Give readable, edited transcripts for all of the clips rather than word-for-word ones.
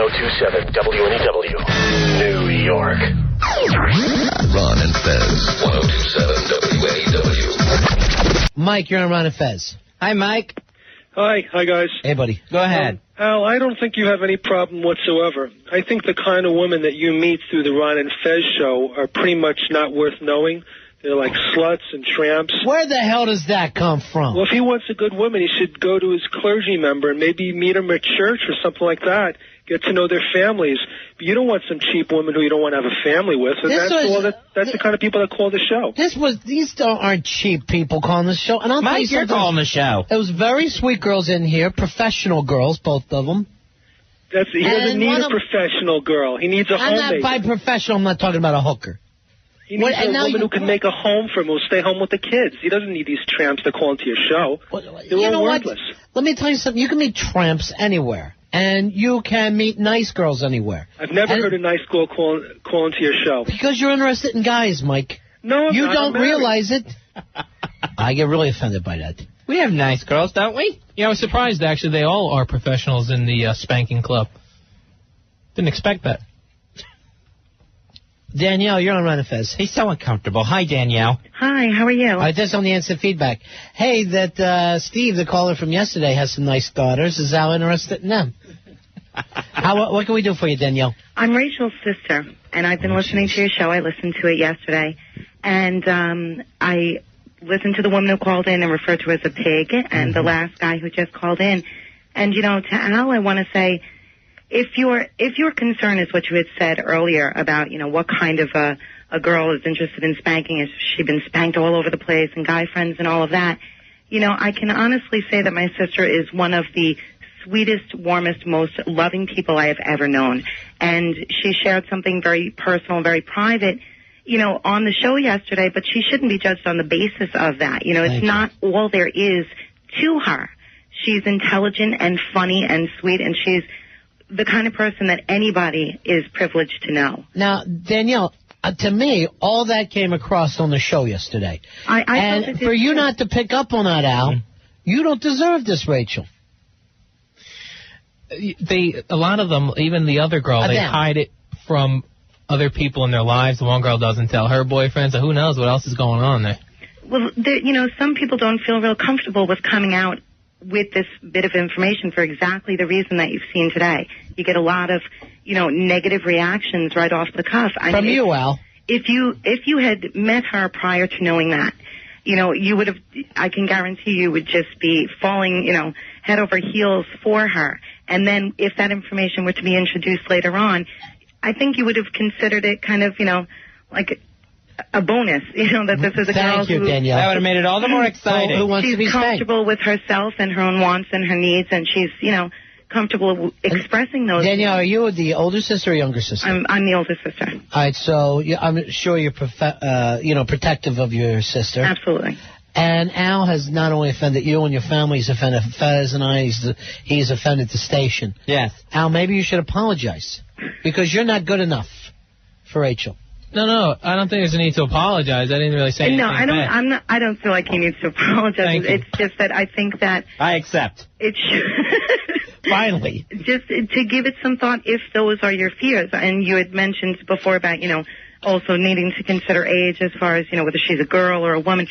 1027 WNEW, New York. Ron and Fez, 1027 WNEW. Mike, you're on Ron and Fez. Hi, Mike. Hi guys. Hey, buddy. Go ahead. Al, I don't think you have any problem whatsoever. I think the kind of women that you meet through the Ron and Fez show are pretty much not worth knowing. They're like sluts and tramps. Where the hell does that come from? Well, if he wants a good woman, he should go to his clergy member and maybe meet them at church or something like that. Get to know their families. But you don't want some cheap woman who you don't want to have a family with. And that's the kind of people that call the show. These aren't cheap people calling the show. And I'll tell you Mike, you're something. calling the show. It was very sweet girls in here, professional girls, both of them. He doesn't need a professional girl. He needs a homemaker. I'm not by professional. I'm not talking about a hooker. He needs a woman who can make a home for him, who'll stay home with the kids. He doesn't need these tramps that call into your show. They're all worthless. Let me tell you something. You can meet tramps anywhere, and you can meet nice girls anywhere. I've never heard a nice girl call into your show. Because you're interested in guys, Mike. No, you don't realize it. I get really offended by that. We have nice girls, don't we? Yeah, I was surprised, actually. They all are professionals in the spanking club. Didn't expect that. Danielle, you're on Ron and Fez. He's so uncomfortable. Hi, Danielle. Hi, how are you? All right, that's on the instant feedback. Hey, that Steve, the caller from yesterday, has some nice daughters. Is Al interested in them? What can we do for you, Danielle? I'm Rachel's sister, and I've been listening to your show. I listened to it yesterday, and I listened to the woman who called in and referred to her as a pig, and the last guy who just called in. And, to Al, I want to say, if your concern is what you had said earlier about, what kind of a girl is interested in spanking, has she been spanked all over the place and guy friends and all of that, I can honestly say that my sister is one of the sweetest, warmest, most loving people I have ever known. And she shared something very personal, very private, on the show yesterday, but she shouldn't be judged on the basis of that. It's not all there is to her. She's intelligent and funny and sweet, and she's the kind of person that anybody is privileged to know. Now, Danielle, to me, all that came across on the show yesterday. And for you not to pick up on that, Al, you don't deserve this, Rachel. A lot of them, even the other girl, they hide it from other people in their lives. The one girl doesn't tell her boyfriend, so who knows what else is going on there. Well, some people don't feel real comfortable with coming out with this bit of information for exactly the reason that you've seen today. You get a lot of, negative reactions right off the cuff. From you, Al. If you had met her prior to knowing that, you would have, I can guarantee you would just be falling, head over heels for her. And then if that information were to be introduced later on, I think you would have considered it kind of, like a bonus, that this is a girl who... Danielle. That would have made it all the more exciting. Who wants to be She's comfortable with herself and her own wants and her needs, and she's, comfortable expressing those. Danielle, are you the older sister or younger sister? I'm the older sister. All right, so I'm sure you're protective of your sister. Absolutely. And Al has not only offended you and your family, he's offended Fez and I. He's offended the station. Yes. Al, maybe you should apologize because you're not good enough for Rachel. No, I don't think there's a need to apologize. I didn't really say anything. No, I don't feel like he needs to apologize. It's just that I think that I accept. It should finally just to give it some thought if those are your fears. And you had mentioned before about also needing to consider age as far as whether she's a girl or a woman.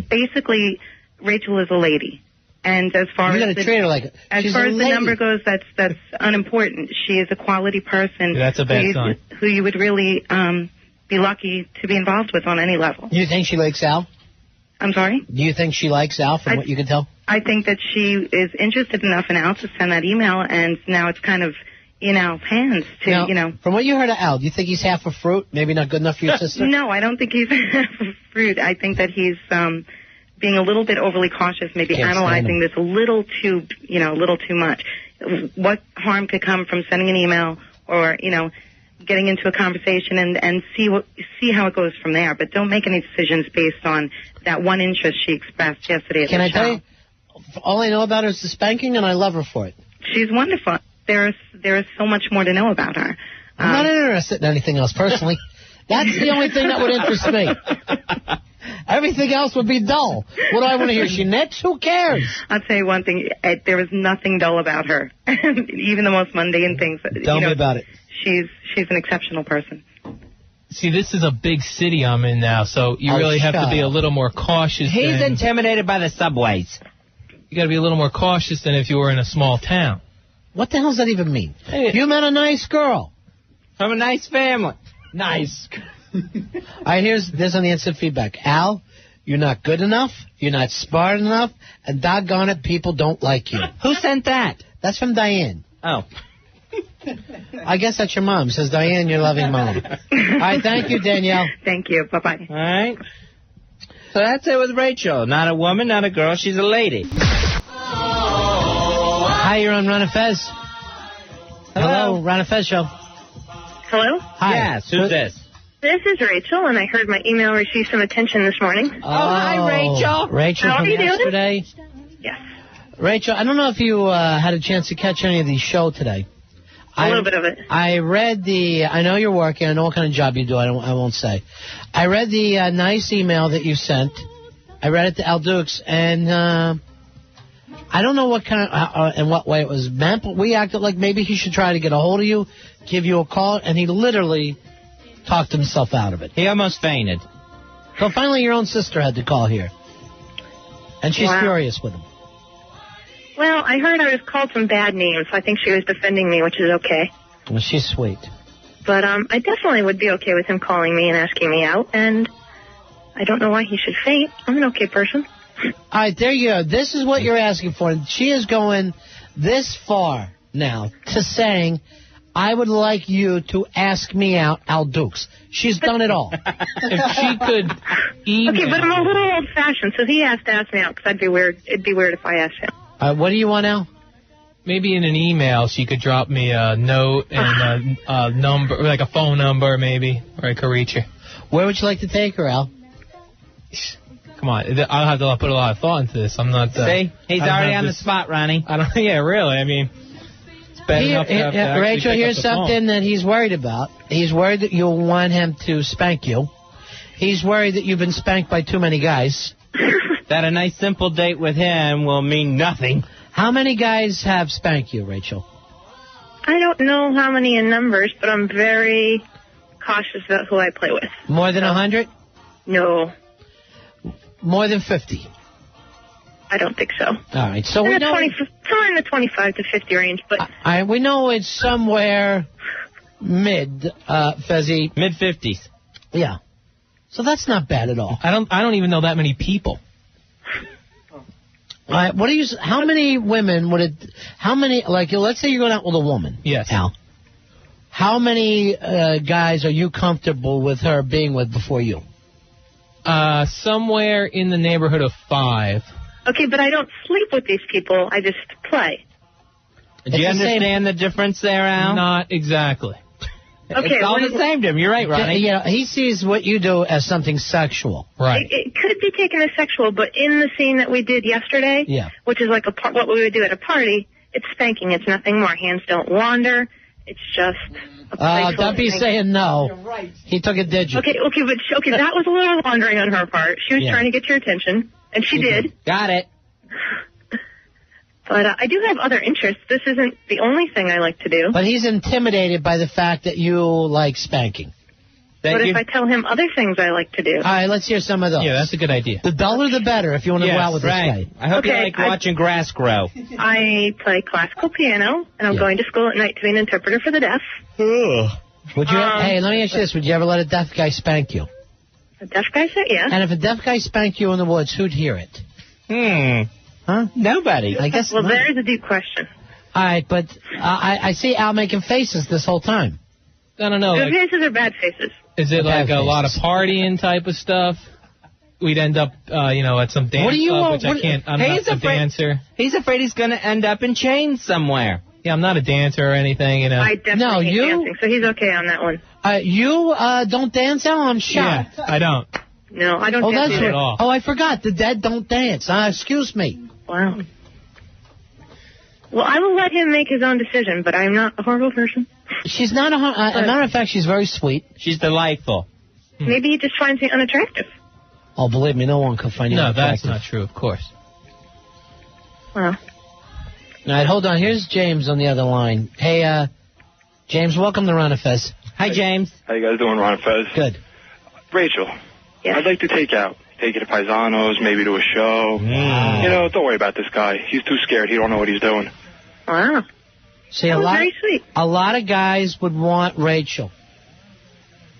Basically, Rachel is a lady. And as far as treat her like the number goes, that's unimportant. She is a quality person. That's a bad sign. Who you would really be lucky to be involved with on any level. Do you think she likes Al? I'm sorry? Do you think she likes Al from what you can tell? I think that she is interested enough in Al to send that email, and now it's kind of in Al's hands to, From what you heard of Al, do you think he's half a fruit? Maybe not good enough for your sister? No, I don't think he's half a fruit. I think that he's being a little bit overly cautious, maybe analyzing this a little too much. What harm could come from sending an email or, getting into a conversation and see how it goes from there. But don't make any decisions based on that one interest she expressed yesterday at the show. Can I tell you, all I know about her is the spanking, and I love her for it. She's wonderful. There is so much more to know about her. I'm not interested in anything else, personally. That's the only thing that would interest me. Everything else would be dull. What do I want to hear? She knits? Who cares? I'll tell you one thing. There was nothing dull about her. Even the most mundane things. Tell me about it. She's an exceptional person. See, this is a big city I'm in now, so you really have to be a little more cautious. He's intimidated by the subways. You got to be a little more cautious than if you were in a small town. What the hell does that even mean? You met a nice girl. From a nice family. Nice. All right, there's on the instant feedback. Al, you're not good enough, you're not smart enough, and doggone it, people don't like you. Who sent that? That's from Diane. Oh. I guess that's your mom. Says, Diane, your loving mom. All right, thank you, Danielle. Thank you. Bye-bye. All right. So that's it with Rachel. Not a woman, not a girl. She's a lady. Hi, you're on Ron and Fez. Hello, Ron and Fez show. Hello? Hi. Yes, who's this? This is Rachel, and I heard my email received some attention this morning. Oh, hi, Rachel. Rachel How from are you doing? yesterday. Yes. Rachel, I don't know if you had a chance to catch any of the show today. A little bit of it. I read I know you're working. I know what kind of job you do. I won't say. I read the nice email that you sent. I read it to Al Dukes, and I don't know what kind of, in what way it was meant, but we acted like maybe he should try to get a hold of you, give you a call, and he literally talked himself out of it. He almost fainted. So finally your own sister had to call here. And she's furious with him. Well, I heard I was called some bad names, so I think she was defending me, which is okay. Well, she's sweet. But I definitely would be okay with him calling me and asking me out, and I don't know why he should faint. I'm an okay person. All right, there you go. This is what you're asking for. And she is going this far now to saying, I would like you to ask me out, Al Dukes. She's done it all. If she could email... Okay, but I'm a little old-fashioned, so he has to ask me out, because I'd be weird. It'd be weird if I asked him. What do you want, Al? Maybe in an email she could drop me a note and a number, like a phone number maybe, or I could reach her. Where would you like to take her, Al? Come on, I'll have to put a lot of thought into this. I'm not... See? He's already on the spot, Ronnie. Yeah, really. I mean, it's bad enough to have to Rachel, here's something that he's worried about. He's worried that you'll want him to spank you. He's worried that you've been spanked by too many guys. That a nice simple date with him will mean nothing. How many guys have spanked you, Rachel? I don't know how many in numbers, but I'm very cautious about who I play with. More than 100? No. More than 50? I don't think so. All right. So we know somewhere in the 25 to 50 range, but we know it's somewhere mid, Fezzy. Mid-50s. Yeah. So that's not bad at all. I don't even know that many people. All right, how many women would it, let's say you're going out with a woman. Yes. Al. How many guys are you comfortable with her being with before you? Somewhere in the neighborhood of 5. Okay, but I don't sleep with these people. I just play. Do you understand the difference there, Al? Not exactly. Okay, it's all the same to him. You're right, Ronnie. Yeah, he sees what you do as something sexual. Right. It could be taken as sexual, but in the scene that we did yesterday, which is like what we would do at a party, it's spanking. It's nothing more. Hands don't wander. It's just a playful don't be saying no. You're right. He took a digit. Okay, but that was a little wandering on her part. She was trying to get your attention, and she did. Got it. But I do have other interests. This isn't the only thing I like to do. But he's intimidated by the fact that you like spanking. But if I tell him other things I like to do. All right, let's hear some of those. Yeah, that's a good idea. The duller the better if you want to go out with this guy. I hope you like watching grass grow. I play classical piano, and I'm going to school at night to be an interpreter for the deaf. Would you? Hey, let me ask you this. Would you ever let a deaf guy spank you? A deaf guy said yes. And if a deaf guy spanked you in the woods, who'd hear it? Huh? Nobody. I guess. Well, there's a deep question. All right, but I see Al making faces this whole time. I don't know. Good faces or bad faces? Is it like a lot of partying type of stuff? We'd end up, at some dance club, which I can't. I'm not a dancer. He's afraid he's going to end up in chains somewhere. Yeah, I'm not a dancer or anything, I definitely hate dancing, so he's okay on that one. You don't dance, Al? I'm shocked. Yeah, I don't. No, I don't dance at all. Oh, I forgot. The dead don't dance. Excuse me. Wow. Well, I will let him make his own decision, but I'm not a horrible person. She's not as a matter of fact, she's very sweet. She's delightful. Maybe he just finds me unattractive. Oh, believe me, no one could find you No, attractive. that's not true, of course. Well. All right, hold on. Here's James on the other line. Hey, James, welcome to Ron and Fez. Hi, James. How you guys doing, Ron and Fez? Good. Rachel, Yeah. I'd like to take you to Paisanos, maybe to a show. Wow. You know, don't worry about this guy. He's too scared. He don't know what he's doing. Wow. See, Very sweet. a lot of guys would want Rachel.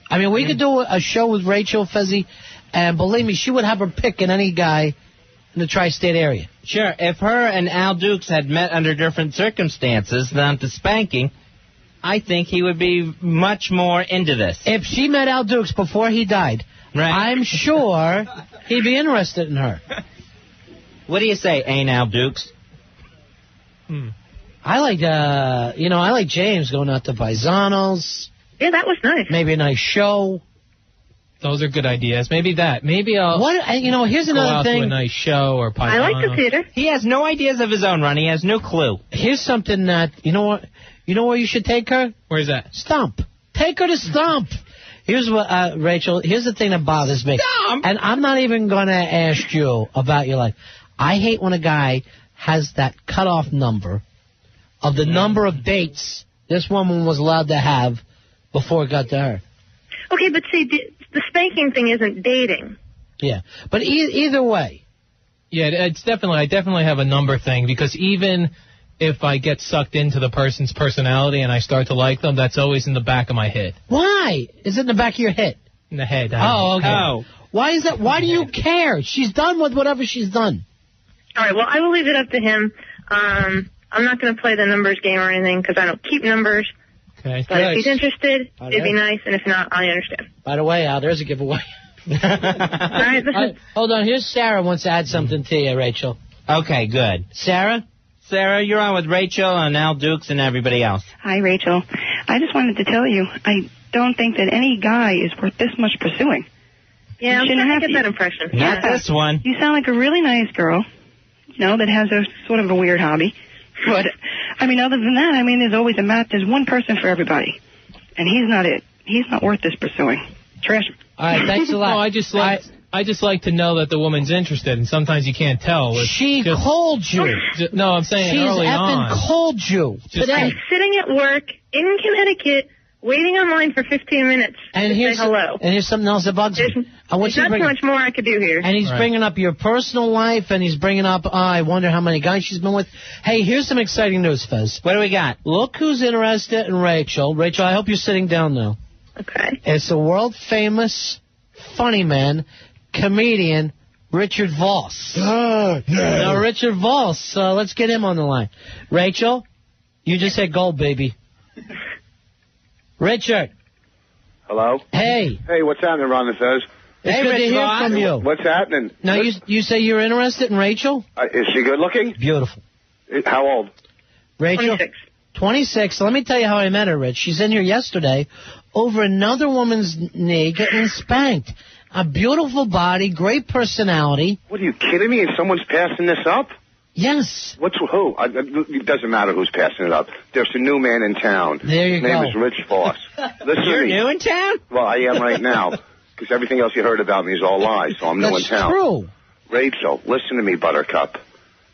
I mean, we could do a show with Rachel, Fezzy, and believe me, she would have her pick in any guy in the tri-state area. Sure, if her and Al Dukes had met under different circumstances than the spanking, I think he would be much more into this. If she met Al Dukes before he died, right. I'm sure he'd be interested in her. What do you say, ain't Al Dukes? I like James going out to Paisanos. Yeah, that was nice. Maybe a nice show. Those are good ideas. Maybe that. Maybe I'll here's go another out thing. to a nice show or Paisano. I like the theater. He has no ideas of his own, Ron. He has no clue. Here's something that, you know where you should take her? Where's that? Stump. Take her to Stump. Here's what, Rachel, here's the thing that bothers me. Stump? And I'm not even going to ask you about your life. I hate when a guy has that cutoff number of the number of dates this woman was allowed to have before it got to her. Okay, but see, the spanking thing isn't dating. Yeah, but either way. Yeah, I definitely have a number thing, because even if I get sucked into the person's personality and I start to like them, that's always in the back of my head. Why? Is it in the back of your head? In the head. Oh, okay. Oh. Why is that? Why do you care? She's done with whatever she's done. All right, well, I will leave it up to him. I'm not going to play the numbers game or anything because I don't keep numbers. Okay. But if he's interested, All it'd be right. nice, and if not, I understand. By the way, Al, there's a giveaway. All right, Hold on. Here's Sarah wants to add something to you, Rachel. Okay, good. Sarah? Sarah, you're on with Rachel and Al Dukes and everybody else. Hi, Rachel. I just wanted to tell you, I don't think that any guy is worth this much pursuing. Yeah, I'm shouldn't trying have to get you. that impression. Not this one. You sound like a really nice girl, that has a sort of a weird hobby. But, other than that, there's always there's one person for everybody. And he's not it. He's not worth this pursuing. Trash him. All right, thanks a lot. I just like to know that the woman's interested, and sometimes you can't tell. She called you. No, I'm saying She's early effing on. called you today. I'm sitting at work in Connecticut, waiting online for 15 minutes And to here's say hello. And here's something else that bugs me. There's not too much more I could do here. And he's bringing up your personal life, and he's bringing up, I wonder how many guys she's been with. Hey, here's some exciting news, Fez. What do we got? Look who's interested in Rachel. Rachel, I hope you're sitting down now. Okay. It's the world-famous funny man, comedian, Richard Voss. Now, Richard Voss, let's get him on the line. Rachel, you just said gold, baby. Richard. Hello? Hey. Hey, what's happening, Ron and Fez? It's good to hear from you. What's happening? Now, you say you're interested in Rachel? Is she good looking? Beautiful. How old? Rachel? 26. Let me tell you how I met her, Rich. She's in here yesterday over another woman's knee getting spanked. A beautiful body, great personality. What, are you kidding me? And someone's passing this up? Yes. Who? It doesn't matter who's passing it up. There's a new man in town. There you His name go. is Rich Voss. Listen You're to me. new in town? Well, I am right now, because everything else you heard about me is all lies, so I'm new in town. That's true. Rachel, listen to me, Buttercup.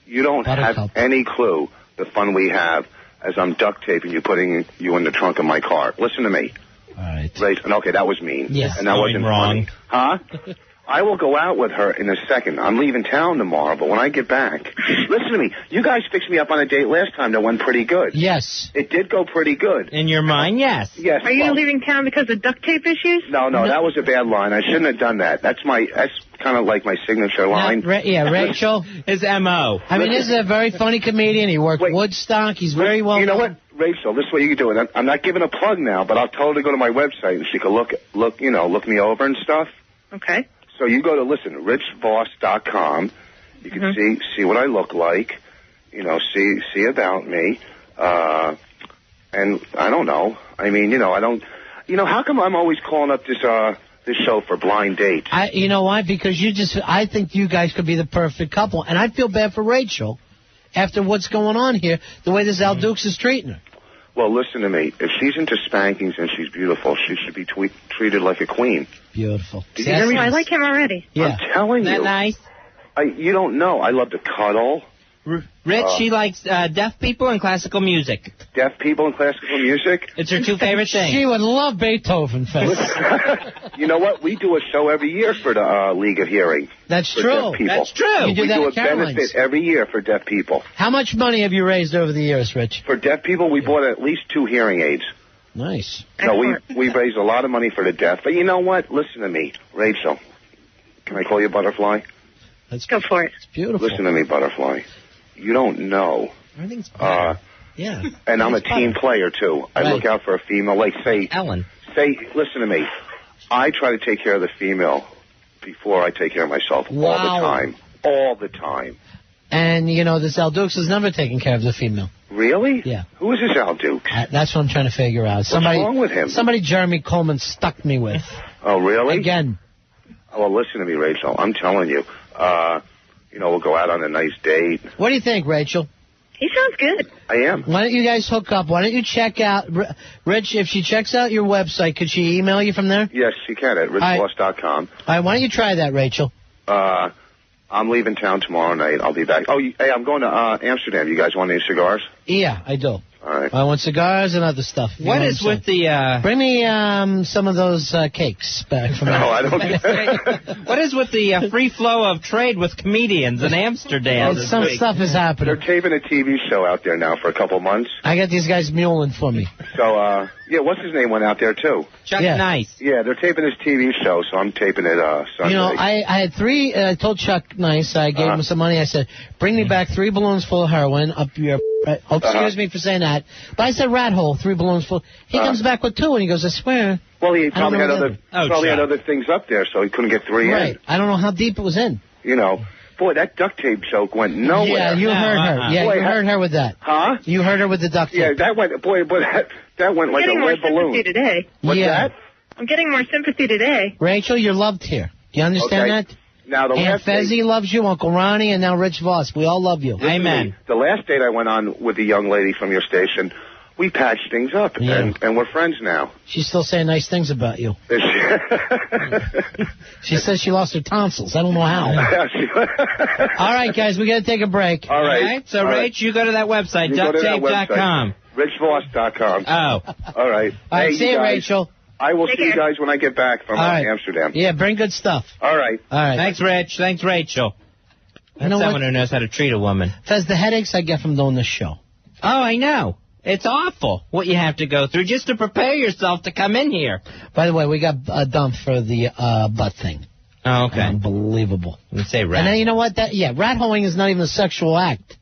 You don't have any clue the fun we have as I'm duct taping you, putting you in the trunk of my car. Listen to me. All right. Rachel, okay, that was mean. Yes. And that wasn't wrong. funny. Huh? I will go out with her in a second. I'm leaving town tomorrow, but when I get back, listen to me. You guys fixed me up on a date last time that went pretty good. Yes. It did go pretty good. In your mind, yes. Yes. Are you leaving town because of duct tape issues? No, that was a bad line. I shouldn't have done that. That's kind of like my signature line. Rachel. His M.O. This is a very funny comedian. He worked Woodstock. He's very well. You know what, Rachel? This is what you can do. And I'm not giving a plug now, but I'll tell her to go to my website and she can look me over and stuff. Okay. So you go to richvoss.com. You can see what I look like. See about me. And I don't know. I don't. How come I'm always calling up this show for blind dates? You know why? Because I think you guys could be the perfect couple, and I feel bad for Rachel after what's going on here, the way this Al Dukes is treating her. Well, listen to me. If she's into spankings and she's beautiful, she should be treated like a queen. Beautiful. Did you hear me? I like him already. Yeah. I'm telling you. Isn't that nice? You don't know. I love to cuddle. Rich, she likes deaf people and classical music. Deaf people and classical music? It's her two favorite things. She would love Beethoven, Fez. You know what? We do a show every year for the League of Hearing. That's for true. Deaf people. That's true. You do We that do a at Caroline's. benefit every year for deaf people. How much money have you raised over the years, Rich? For deaf people, we bought at least 2 hearing aids. Nice. No, we raised a lot of money for the deaf. But you know what? Listen to me, Rachel. Can I call you Butterfly? Let's go for it. It's beautiful. Listen to me, Butterfly. You don't know. Everything's yeah. And I'm a team player, too. I look out for a female. Like, Ellen. Listen to me. I try to take care of the female before I take care of myself all the time. All the time. And, you know, this Al Dukes has never taken care of the female. Really? Yeah. Who is this Al Dukes? That's what I'm trying to figure out. What's wrong with him? Somebody Jeremy Coleman stuck me with. Oh, really? Again. Oh, well, listen to me, Rachel. I'm telling you. You know, we'll go out on a nice date. What do you think, Rachel? He sounds good. I am. Why don't you guys hook up? Why don't you check out... Rich, if she checks out your website, could she email you from there? Yes, she can at richvoss.com. All right, why don't you try that, Rachel? I'm leaving town tomorrow night. I'll be back. Oh, hey, I'm going to Amsterdam. You guys want any cigars? Yeah, I do. All right. I want cigars and other stuff. What is with the... Bring me some of those cakes back from... No, I don't... What is with the free flow of trade with comedians in Amsterdam? Some stuff is happening. They're taping a TV show out there now for a couple months. I got these guys muling for me. So, yeah, what's his name went out there, too? Chuck Nice. Yeah, they're taping his TV show, so I'm taping it Sunday. You know, I had 3... I told Chuck Nice, I gave him some money. I said, bring me back 3 balloons full of heroin up your... excuse me for saying that. But I said rat hole, 3 balloons full. He comes back with 2, and he goes, I swear. Well, he probably had other things up there, so he couldn't get 3 right. in. I don't know how deep it was in. You know, boy, that duct tape joke went nowhere. Yeah, you heard her. Yeah, boy, you heard her with that. Huh? You heard her with the duct tape. Yeah, that went, boy, but that went like a lead balloon. I'm getting more sympathy today. What's that? I'm getting more sympathy today. Rachel, you're loved here. Do you understand that? Now, the Aunt Fezzi loves you, Uncle Ronnie, and now Rich Voss. We all love you. Amen. The last date I went on with the young lady from your station, we patched things up, and we're friends now. She's still saying nice things about you. She says she lost her tonsils. I don't know how. All right, guys, we got to take a break. All right. So, Rach, you go to that website, ducttape.com. richvoss.com. Oh. All right. All right, see you, Rachel. I will see you guys when I get back from Amsterdam. Yeah, bring good stuff. All right. All right. Thanks, Rich. Thanks, Rachel. That's someone who knows how to treat a woman. Fez, the headaches I get from doing this show. Oh, I know. It's awful what you have to go through just to prepare yourself to come in here. By the way, we got dumped for the butt thing. Oh, okay. Unbelievable. You say rat. And then you know what? Rat holing is not even a sexual act.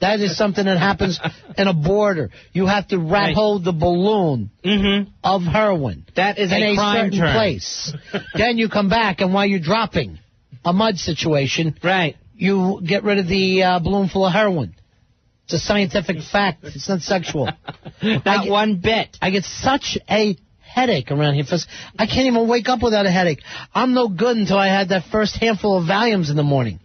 That is something that happens in a border. You have to rat hole the balloon of heroin. That is in a crime certain term. place. Then you come back, and while you're dropping a mud situation, you get rid of the balloon full of heroin. It's a scientific fact. It's not sexual. Not one bit. I get such a headache around here. I can't even wake up without a headache. I'm no good until I had that first handful of Valiums in the morning.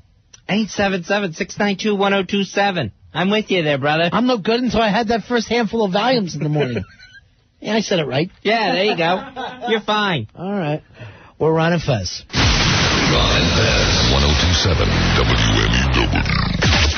877-692-1027. I'm with you there, brother. I'm no good until I had that first handful of Valiums in the morning. Yeah, I said it right. Yeah, there you go. You're fine. All right. We're Ron and Fez. Ron and Fez, 1027 WMEW.